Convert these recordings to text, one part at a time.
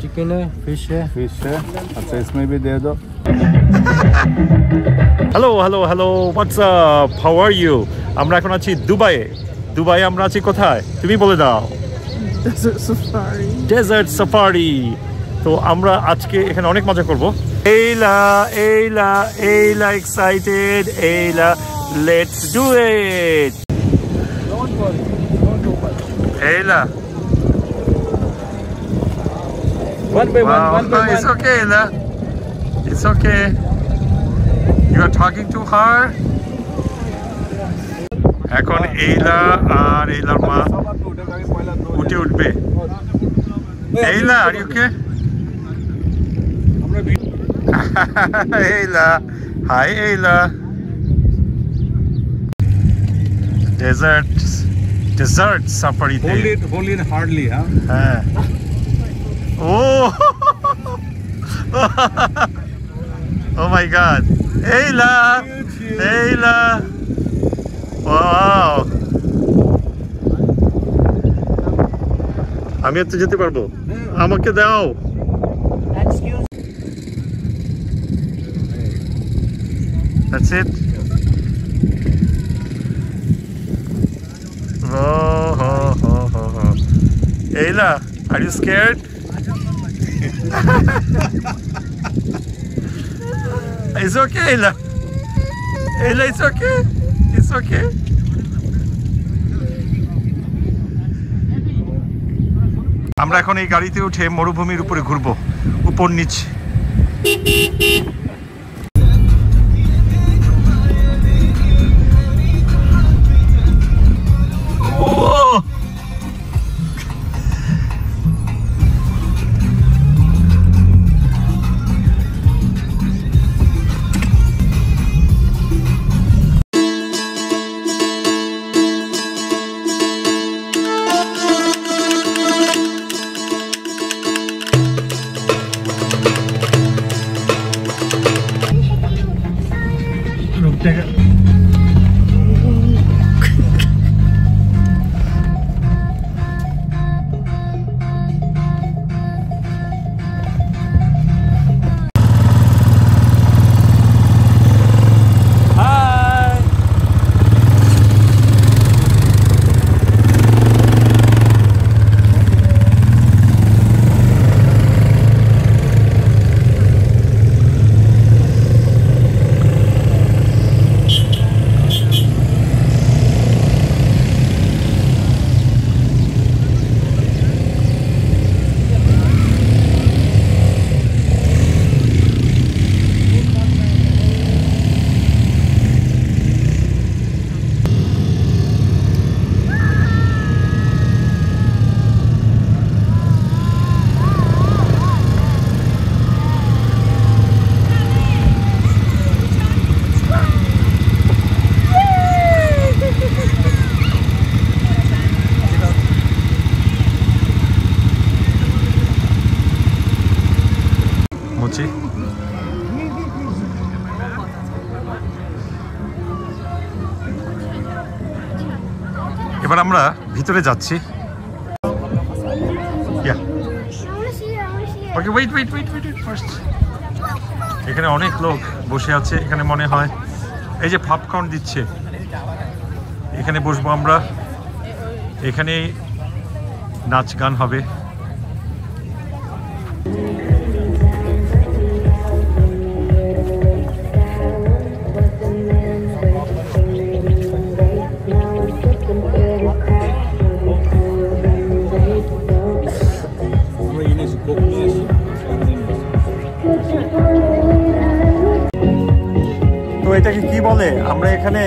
Chicken है, fish है। अच्छा इसमें भी दे दो। Hello hello hello what's up, how are you? আমরা এখন আছি দুবাইয়ে আমরা আছি কোথায় তুমি বলে দাও? Desert safari. তো আমরা আজকে এখানে অনেক মজা করব। Aila excited, Aila let's do it. Aila One by one by one. It's okay, Ella. It's okay. You are talking to her. এখন এইলা আর এইলার মা উঠে উঠবে। Aila, are you okay? Aila, hi Aila. Desert সাফারিতে। Hold it hardly, huh? হ্যাঁ। Oh! Oh my God! Ayla! Ayla! Wow! আমি এত যেতে পারবো? আমাকে দাও। That's it. Oh. Ayla, are you scared? It's okay, Ella. It's okay. It's okay. আমরা এখন এই গাড়িতে উঠে মরুভূমির উপরে ঘুরবো, উপর নিচে। এবার আমরা ভিতরে যাচ্ছি। ওকে, ওয়েট ফার্স্ট। এখানে অনেক লোক বসে আছে, এখানে মনে হয় এই যে পপকর্ন দিচ্ছে, এখানে বসবো আমরা। এখানে নাচ গান হবে। তো এটাকে কি বলে, আমরা এখানে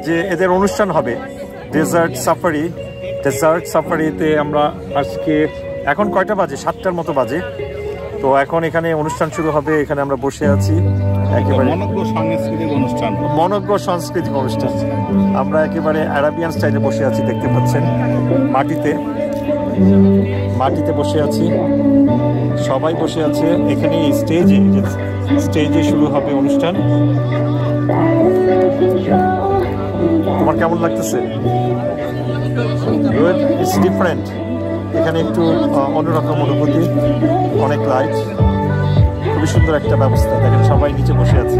যে এদের অনুষ্ঠান হবে ডেজার্ট সাফারিতে আমরা আজকে, এখন কয়টা বাজে? 7টার মতো বাজে। তো এখন এখানে অনুষ্ঠান শুরু হবে, এখানে আমরা বসে আছি একেবারে মনোজ্ঞ সাংস্কৃতিক অনুষ্ঠান। আমরা একেবারে আরাবিয়ান স্টাইলে বসে আছি, দেখতে পাচ্ছেন মাটিতে। মাটিতে বসে আছি, সবাই বসে আছে এখানে স্টেজে শুরু হবে অনুষ্ঠান। তোমার কেমন লাগতেছে? Good, it's different. এখানে একটু অন্যরকম অনুভূতি, অনেক লাইট, খুবই সুন্দর একটা ব্যবস্থা। দেখেন সবাই নিচে বসে আছে।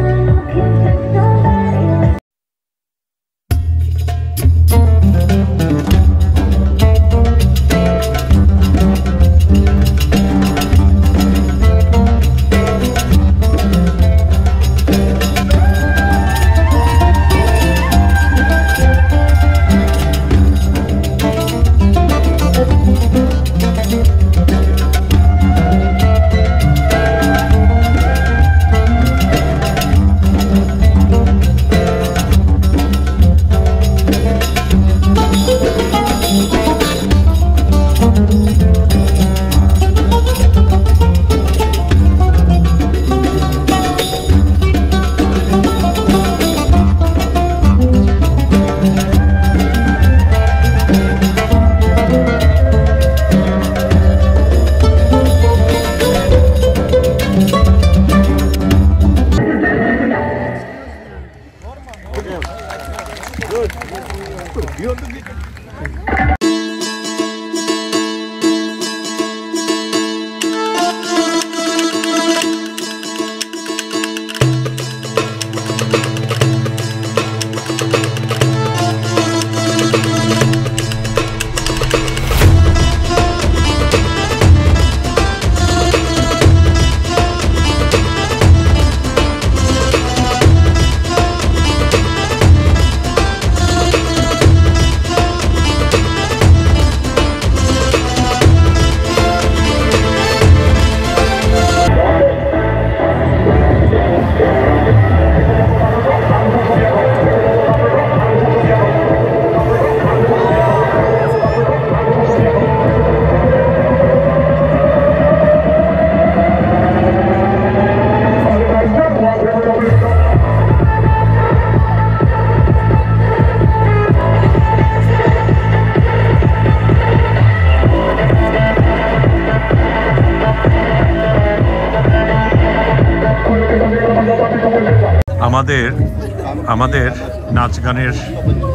আমাদের নাচ গানের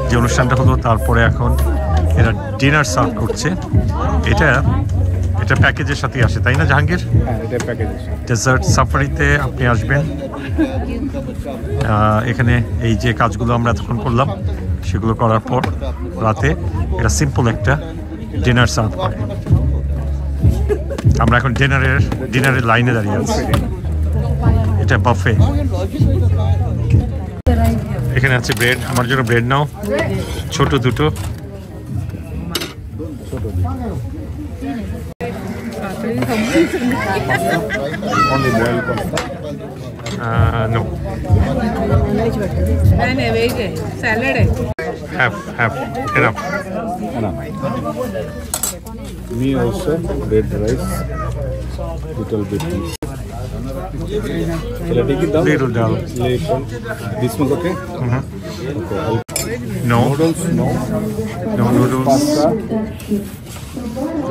যে অনুষ্ঠানটা হলো, তারপরে এখন এরা ডিনার সার্ভ করছে। এটা প্যাকেজের সাথে আসে, তাই না জাহাঙ্গীর? ডেজার্ট সাফারিতে আপনি আসবেন, এখানে এই যে কাজগুলো আমরা এতক্ষণ করলাম সেগুলো করার পর রাতে এটা সিম্পল একটা ডিনার সার্ভ করে। আমরা এখন ডিনারের লাইনে দাঁড়িয়ে আছি। এটা বাফে। এখানে আছে ব্রেড, আমার জন্য ব্রেড নাও, ছোট দুটো। No. Salad. Have enough. Me also red rice, little bit. Shall I take it down? Little down. This one's okay? Okay. No. Noodles, no. No noodles. Pasta.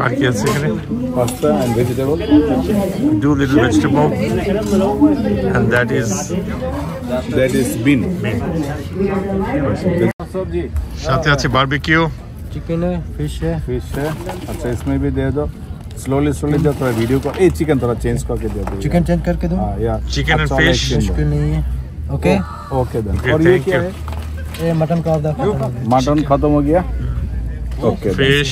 আর কি আছে এখানে? Pasta and vegetable. Do little vegetable. And that is bean. साथ है barbecue, chicken है, fish है। अच्छा इसमें भी दे दो। स्लोली दो, थोड़ा वीडियो को। चिकन थोड़ा चेंज करके दे दो। चिकन चेंज करके दूं? या चिकन एंड फिश मुश्किल नहीं है। Okay okay then. Okay, और ये thank क्या you. है? ये मटन का ऑर्डर। मटन खत्म हो गया। Okay fish.